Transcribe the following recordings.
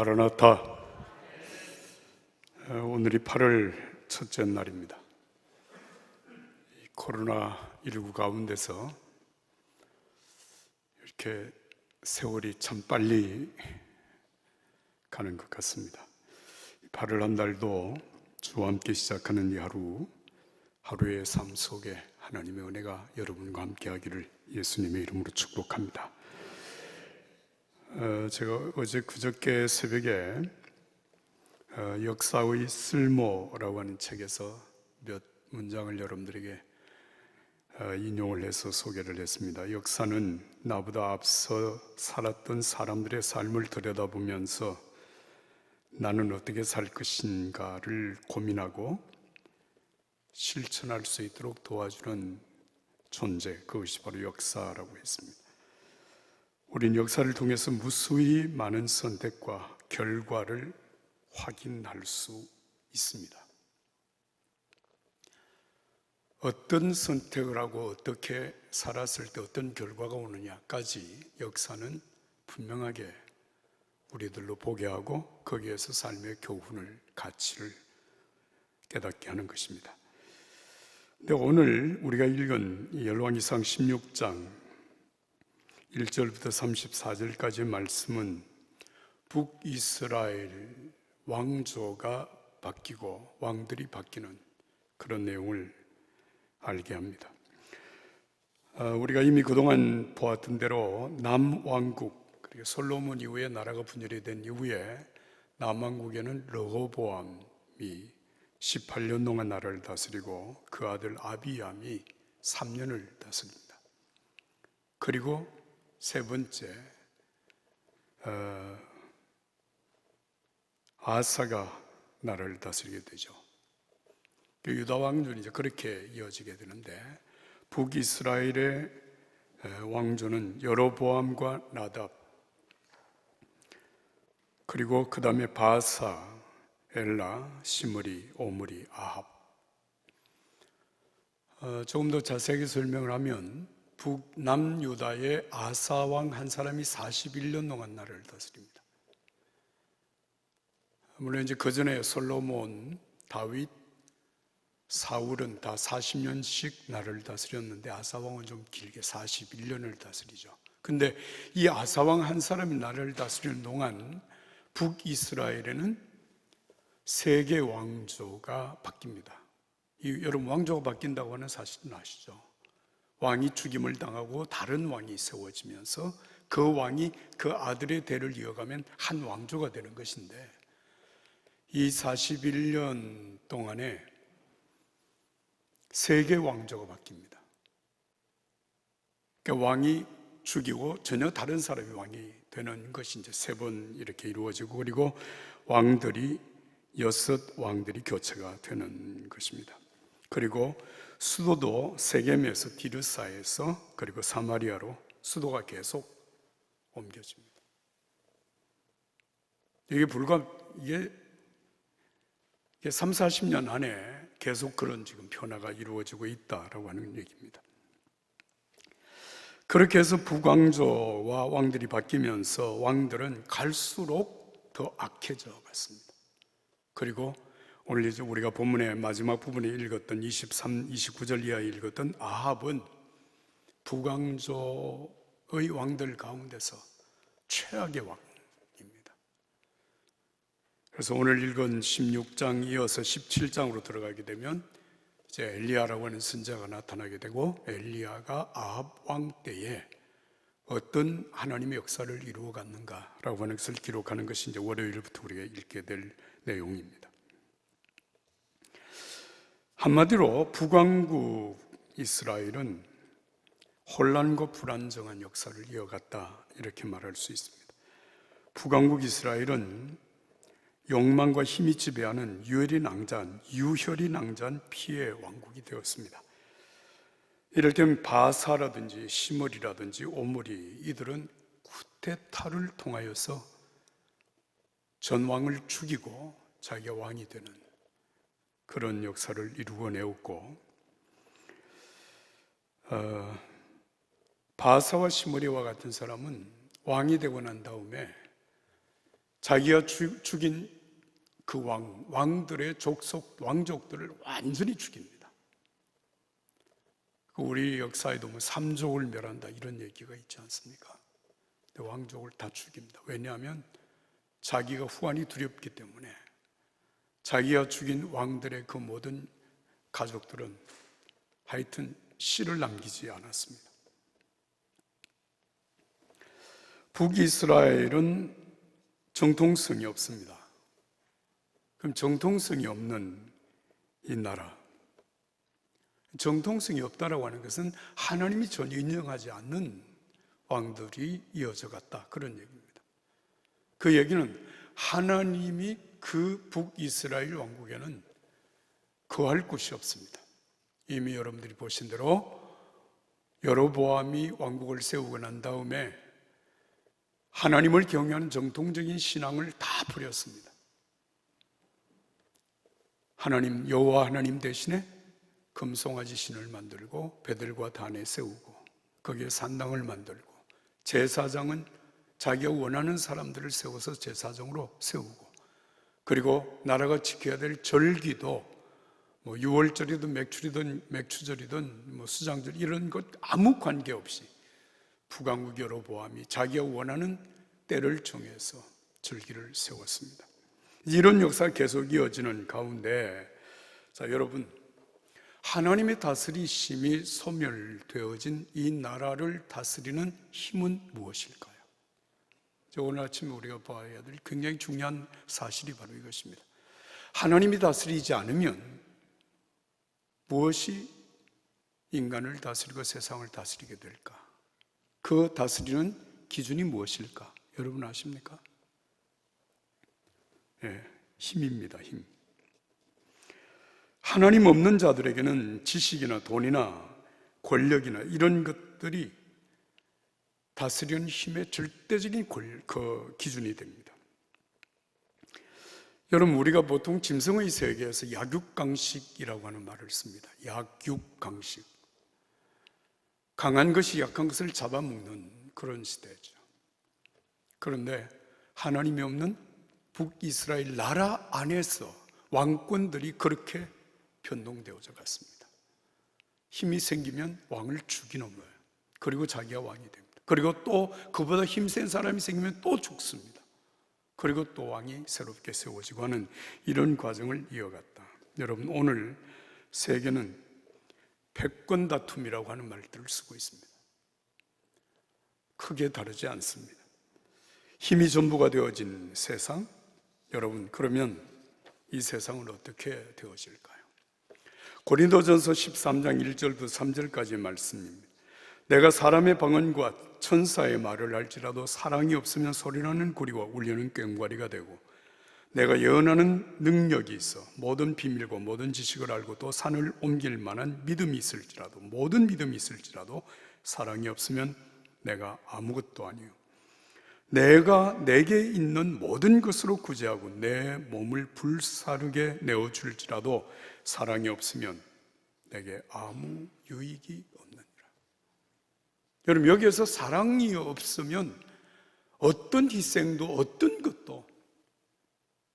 마라나타. 오늘이 8월 첫째 날입니다. 코로나19 가운데서 이렇게 세월이 참 빨리 가는 것 같습니다. 8월 한 달도 주와 함께 시작하는 이 하루의 삶 속에 하나님의 은혜가 여러분과 함께 하기를 예수님의 이름으로 축복합니다. 제가 그저께 새벽에 역사의 쓸모라고 하는 책에서 몇 문장을 여러분들에게 인용을 해서 소개를 했습니다. 역사는 나보다 앞서 살았던 사람들의 삶을 들여다보면서 나는 어떻게 살 것인가를 고민하고 실천할 수 있도록 도와주는 존재, 그것이 바로 역사라고 했습니다. 우린 역사를 통해서 무수히 많은 선택과 결과를 확인할 수 있습니다. 어떤 선택을 하고 어떻게 살았을 때 어떤 결과가 오느냐까지 역사는 분명하게 우리들로 보게 하고 거기에서 삶의 교훈을, 가치를 깨닫게 하는 것입니다. 근데 오늘 우리가 읽은 열왕기상 16장 1절부터 34절까지의 말씀은 북이스라엘 왕조가 바뀌고 왕들이 바뀌는 그런 내용을 알게 합니다. 우리가 이미 그동안 보았던 대로 남왕국, 그리고 솔로몬 이후에 나라가 분열이 된 이후에 남왕국에는 르호보암이 18년 동안 나라를 다스리고 그 아들 아비암이 3년을 다스립니다. 그리고 세 번째, 아사가 나라를 다스리게 되죠. 유다 왕조는 이제 그렇게 이어지게 되는데, 북이스라엘의 왕조는 여로보암과 나답, 그리고 그 다음에 바사, 엘라, 시므리, 오므리, 아합. 조금 더 자세하게 설명을 하면 북남유다의 아사왕 한 사람이 41년 동안 나라를 다스립니다. 물론 이제 그 전에 솔로몬, 다윗, 사울은 다 40년씩 나라를 다스렸는데 아사왕은 좀 길게 41년을 다스리죠. 근데 이 아사왕 한 사람이 나라를 다스리는 동안 북이스라엘에는 세 개 왕조가 바뀝니다. 여러분, 왕조가 바뀐다고 하는 사실은 아시죠? 왕이 죽임을 당하고 다른 왕이 세워지면서 그 왕이 그 아들의 대를 이어가면 한 왕조가 되는 것인데, 이 41년 동안에 세 개 왕조가 바뀝니다. 그러니까 왕이 죽이고 전혀 다른 사람이 왕이 되는 것이 이제 세 번 이렇게 이루어지고, 그리고 왕들이 6 왕들이 교체가 되는 것입니다. 그리고 수도도 세겜에서 디르사에서 그리고 사마리아로 수도가 계속 옮겨집니다. 이게 3, 40년 안에 계속 그런 지금 변화가 이루어지고 있다라고 하는 얘기입니다. 그렇게 해서 북왕조와 왕들이 바뀌면서 왕들은 갈수록 더 악해져 갔습니다. 그리고 오늘 이제 우리가 본문의 마지막 부분에 읽었던 23, 29절 이하에 읽었던 아합은 북왕조의 왕들 가운데서 최악의 왕입니다. 그래서 오늘 읽은 16장 이어서 17장으로 들어가게 되면 이제 엘리야라고 하는 선지자가 나타나게 되고, 엘리야가 아합 왕 때에 어떤 하나님의 역사를 이루어 갔는가라고 하는 것을 기록하는 것이 이제 월요일부터 우리가 읽게 될 내용입니다. 한마디로 북왕국 이스라엘은 혼란과 불안정한 역사를 이어갔다, 이렇게 말할 수 있습니다. 북왕국 이스라엘은 욕망과 힘이 지배하는 유혈이 낭자한 피해 왕국이 되었습니다. 이럴 때는 바사라든지 시므리라든지 오므리, 이들은 쿠데타를 통하여서 전왕을 죽이고 자기가 왕이 되는 그런 역사를 이루어내었고, 바사와 시므리와 같은 사람은 왕이 되고 난 다음에 자기가 죽인 그 왕들의 왕족들을 완전히 죽입니다. 우리 역사에도 뭐 삼족을 멸한다 이런 얘기가 있지 않습니까? 근데 왕족을 다 죽입니다. 왜냐하면 자기가 후환이 두렵기 때문에. 자기가 죽인 왕들의 그 모든 가족들은 하여튼 씨를 남기지 않았습니다. 북이스라엘은 정통성이 없습니다. 그럼 정통성이 없는 이 나라, 정통성이 없다라고 하는 것은 하나님이 전혀 인정하지 않는 왕들이 이어져 갔다, 그런 얘기입니다. 그 얘기는 하나님이 그 북이스라엘 왕국에는 거할 곳이 없습니다. 이미 여러분들이 보신 대로 여로보암이 왕국을 세우고 난 다음에 하나님을 경외하는 정통적인 신앙을 다 버렸습니다. 하나님, 여호와 하나님 대신에 금송아지 신을 만들고 베들과 단에 세우고 거기에 산당을 만들고, 제사장은 자기가 원하는 사람들을 세워서 제사장으로 세우고, 그리고 나라가 지켜야 될 절기도 뭐 유월절이든 맥추절이든 뭐 수장절 이런 것 아무 관계없이 북왕국 여로보암이 자기가 원하는 때를 정해서 절기를 세웠습니다. 이런 역사가 계속 이어지는 가운데, 자 여러분, 하나님의 다스리심이 소멸되어진 이 나라를 다스리는 힘은 무엇일까요? 오늘 아침에 우리가 봐야 될 굉장히 중요한 사실이 바로 이것입니다. 하나님이 다스리지 않으면 무엇이 인간을 다스리고 세상을 다스리게 될까? 그 다스리는 기준이 무엇일까? 여러분 아십니까? 힘입니다. 힘. 하나님 없는 자들에게는 지식이나 돈이나 권력이나 이런 것들이 다스리는 힘의 절대적인 그 기준이 됩니다. 여러분, 우리가 보통 짐승의 세계에서 약육강식이라고 하는 말을 씁니다. 약육강식. 강한 것이 약한 것을 잡아먹는 그런 시대죠. 그런데 하나님이 없는 북이스라엘 나라 안에서 왕권들이 그렇게 변동되어져 갔습니다. 힘이 생기면 왕을 죽이는 거예요. 그리고 자기가 왕이 됩니다. 그리고 또 그보다 힘센 사람이 생기면 또 죽습니다. 그리고 또 왕이 새롭게 세워지고 하는 이런 과정을 이어갔다. 여러분, 오늘 세계는 패권 다툼이라고 하는 말들을 쓰고 있습니다. 크게 다르지 않습니다. 힘이 전부가 되어진 세상, 여러분, 그러면 이 세상은 어떻게 되어질까요? 고린도전서 13장 1절부터 3절까지의 말씀입니다. 내가 사람의 방언과 천사의 말을 할지라도 사랑이 없으면 소리나는 구리와 울리는 꽹과리가 되고, 내가 예언하는 능력이 있어 모든 비밀과 모든 지식을 알고 또 산을 옮길 만한 믿음이 있을지라도, 모든 믿음이 있을지라도 사랑이 없으면 내가 아무것도 아니요. 내가 내게 있는 모든 것으로 구제하고 내 몸을 불사르게 내어줄지라도 사랑이 없으면 내게 아무 유익이 없느니라. 여러분, 여기에서 사랑이 없으면 어떤 희생도 어떤 것도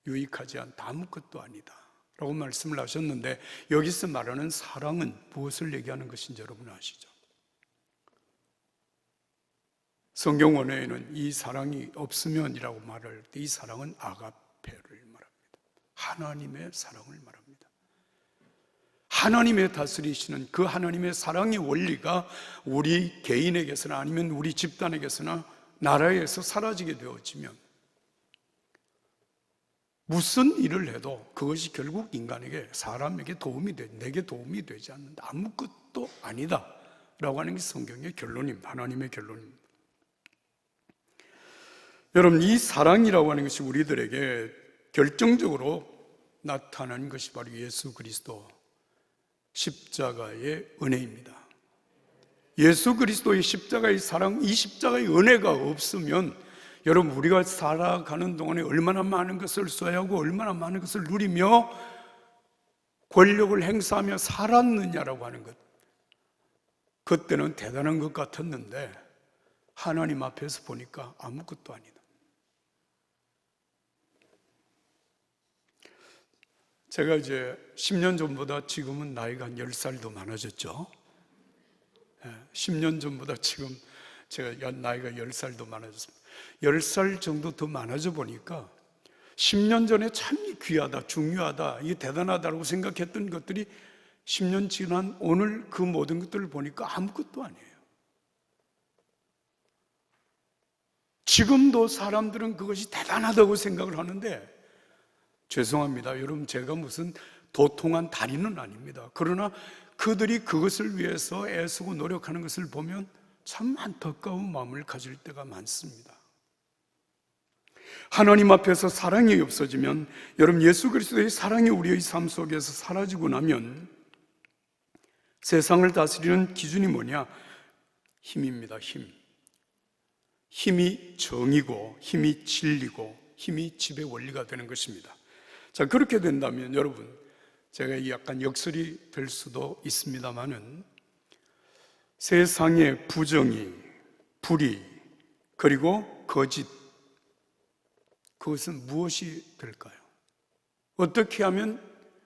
유익하지 않다, 아무것도 아니다 라고 말씀을 하셨는데, 여기서 말하는 사랑은 무엇을 얘기하는 것인지 여러분 아시죠? 성경 원어에는 이 사랑이 없으면이라고 말할 때 이 사랑은 아가페를 말합니다. 하나님의 사랑을 말합니다. 하나님의 다스리시는 그 하나님의 사랑의 원리가 우리 개인에게서나 아니면 우리 집단에게서나 나라에서 사라지게 되어지면 무슨 일을 해도 그것이 결국 인간에게, 사람에게 내게 도움이 되지 않는다, 아무것도 아니다 라고 하는 게 성경의 결론입니다. 하나님의 결론입니다. 여러분, 이 사랑이라고 하는 것이 우리들에게 결정적으로 나타나는 것이 바로 예수 그리스도 십자가의 은혜입니다. 예수 그리스도의 십자가의 사랑, 이 십자가의 은혜가 없으면 여러분, 우리가 살아가는 동안에 얼마나 많은 것을 써야 하고 얼마나 많은 것을 누리며 권력을 행사하며 살았느냐라고 하는 것, 그때는 대단한 것 같았는데 하나님 앞에서 보니까 아무것도 아니다. 제가 이제 10년 전보다 지금은 나이가 한 10살 더 많아졌죠. 10년 전보다 지금 제가 나이가 10살 더 많아졌습니다. 10살 정도 더 많아져 보니까 10년 전에 참 귀하다, 중요하다, 이게 대단하다고 생각했던 것들이 10년 지난 오늘 그 모든 것들을 보니까 아무것도 아니에요. 지금도 사람들은 그것이 대단하다고 생각을 하는데, 죄송합니다. 여러분, 제가 무슨 도통한 달인은 아닙니다. 그러나 그들이 그것을 위해서 애쓰고 노력하는 것을 보면 참 안타까운 마음을 가질 때가 많습니다. 하나님 앞에서 사랑이 없어지면, 여러분, 예수 그리스도의 사랑이 우리의 삶 속에서 사라지고 나면 세상을 다스리는 기준이 뭐냐? 힘입니다. 힘이 정이고, 힘이 진리고, 힘이 지배 원리가 되는 것입니다. 자, 그렇게 된다면 여러분, 제가 약간 역설이 될 수도 있습니다만은, 세상의 부정의, 불의, 그리고 거짓, 그것은 무엇이 될까요? 어떻게 하면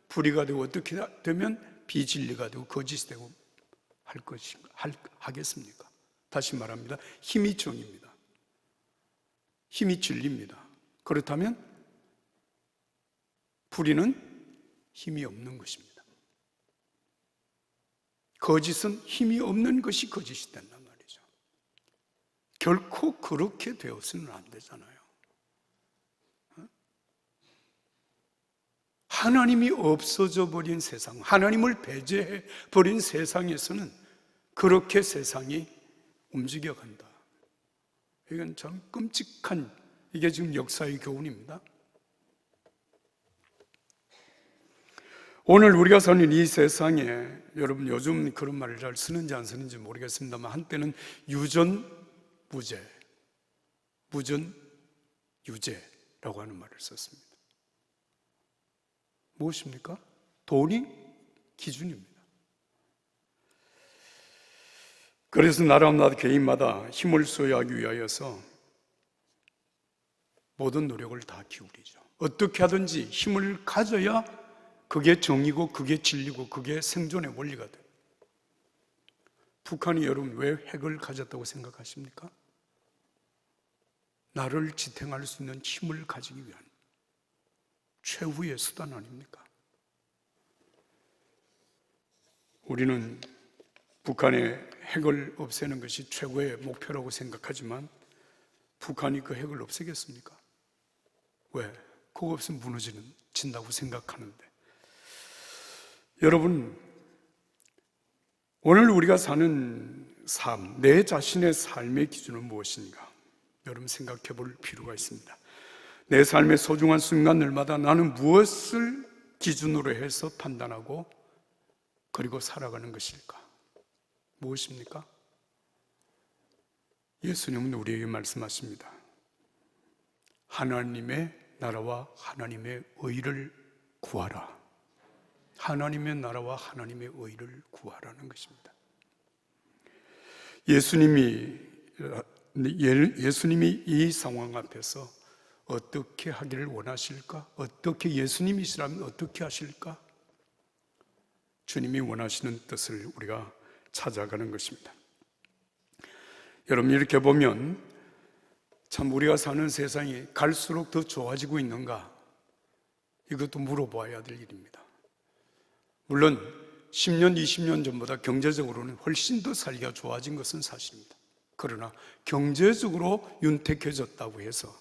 불의가 되고, 어떻게 되면 비진리가 되고 거짓이 되고 하겠습니까? 다시 말합니다. 힘이 정입니다. 힘이 진리입니다. 그렇다면 불의는 힘이 없는 것입니다. 거짓은 힘이 없는 것이 거짓이 된단 말이죠. 결코 그렇게 되어서는 안 되잖아요. 하나님이 없어져 버린 세상, 하나님을 배제해 버린 세상에서는 그렇게 세상이 움직여간다. 이건 참 끔찍한, 이게 지금 역사의 교훈입니다. 오늘 우리가 사는 이 세상에, 여러분 요즘 그런 말을 잘 쓰는지 안 쓰는지 모르겠습니다만, 한때는 유전무죄, 무전유죄라고 하는 말을 썼습니다. 무엇입니까? 돈이 기준입니다. 그래서 나라마다 개인마다 힘을 소유하기 위하여서 모든 노력을 다 기울이죠. 어떻게 하든지 힘을 가져야 그게 정의고, 그게 진리고, 그게 생존의 원리가 돼요. 북한이 여러분 왜 핵을 가졌다고 생각하십니까? 나를 지탱할 수 있는 힘을 가지기 위한 최후의 수단 아닙니까? 우리는 북한의 핵을 없애는 것이 최고의 목표라고 생각하지만, 북한이 그 핵을 없애겠습니까? 왜? 그거 없으면 무너진다고 생각하는데, 여러분, 오늘 우리가 사는 삶, 내 자신의 삶의 기준은 무엇인가? 여러분 생각해 볼 필요가 있습니다. 내 삶의 소중한 순간들마다 나는 무엇을 기준으로 해서 판단하고 그리고 살아가는 것일까? 무엇입니까? 예수님은 우리에게 말씀하십니다. 하나님의 나라와 하나님의 의를 구하라. 하나님의 나라와 하나님의 의를 구하라는 것입니다. 예수님이 이 상황 앞에서 어떻게 하기를 원하실까? 어떻게, 예수님이시라면 어떻게 하실까? 주님이 원하시는 뜻을 우리가 찾아가는 것입니다. 여러분, 이렇게 보면 참 우리가 사는 세상이 갈수록 더 좋아지고 있는가? 이것도 물어봐야 될 일입니다. 물론 10년, 20년 전보다 경제적으로는 훨씬 더 살기가 좋아진 것은 사실입니다. 그러나 경제적으로 윤택해졌다고 해서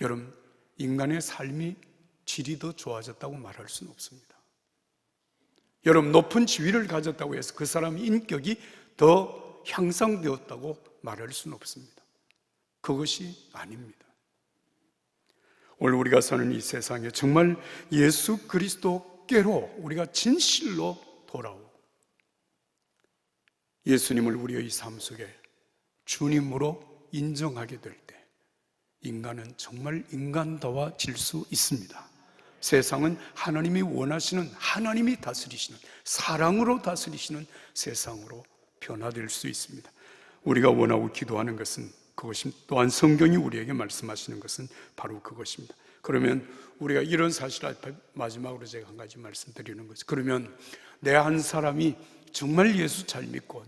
여러분, 인간의 삶이 질이 더 좋아졌다고 말할 수는 없습니다. 여러분, 높은 지위를 가졌다고 해서 그 사람의 인격이 더 향상되었다고 말할 수는 없습니다. 그것이 아닙니다. 오늘 우리가 사는 이 세상에 정말 예수 그리스도께로 우리가 진실로 돌아오고 예수님을 우리의 삶 속에 주님으로 인정하게 될 때 인간은 정말 인간다워질 수 있습니다. 세상은 하나님이 원하시는, 하나님이 다스리시는, 사랑으로 다스리시는 세상으로 변화될 수 있습니다. 우리가 원하고 기도하는 것은 그것입니다. 또한 성경이 우리에게 말씀하시는 것은 바로 그것입니다. 그러면 우리가 이런 사실 앞에 마지막으로 제가 한 가지 말씀드리는 거죠. 그러면 내 한 사람이 정말 예수 잘 믿고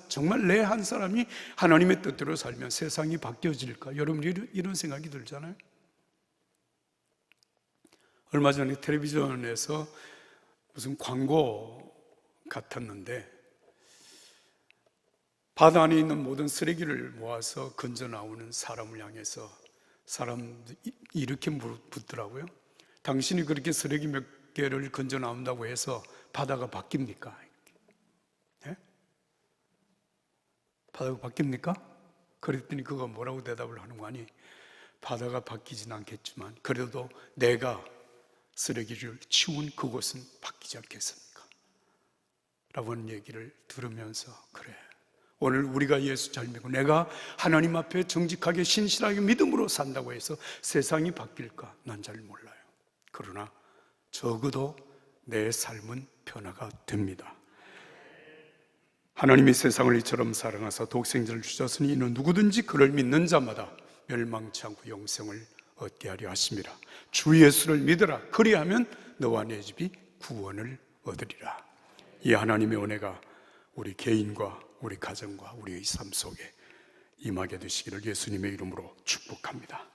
정말 내 한 사람이 하나님의 뜻대로 살면 세상이 바뀌어질까? 여러분 이런 생각이 들잖아요. 얼마 전에 텔레비전에서 무슨 광고 같았는데 바다 안에 있는 모든 쓰레기를 모아서 건져 나오는 사람을 향해서 사람들이 이렇게 묻더라고요. 당신이 그렇게 쓰레기 몇 개를 건져 나온다고 해서 바다가 바뀝니까? 네? 바다가 바뀝니까? 그랬더니 그가 뭐라고 대답을 하는 거 아니? 바다가 바뀌진 않겠지만 그래도 내가 쓰레기를 치운 그곳은 바뀌지 않겠습니까? 라고 하는 얘기를 들으면서 그래, 오늘 우리가 예수 잘 믿고 내가 하나님 앞에 정직하게 신실하게 믿음으로 산다고 해서 세상이 바뀔까? 난 잘 몰라요. 그러나 적어도 내 삶은 변화가 됩니다. 하나님이 세상을 이처럼 사랑하사 독생자를 주셨으니 이는 누구든지 그를 믿는 자마다 멸망치 않고 영생을 얻게 하려 하심이라. 주 예수를 믿으라. 그리하면 너와 내 집이 구원을 얻으리라. 이 하나님의 은혜가 우리 개인과 우리 가정과 우리의 삶 속에 임하게 되시기를 예수님의 이름으로 축복합니다.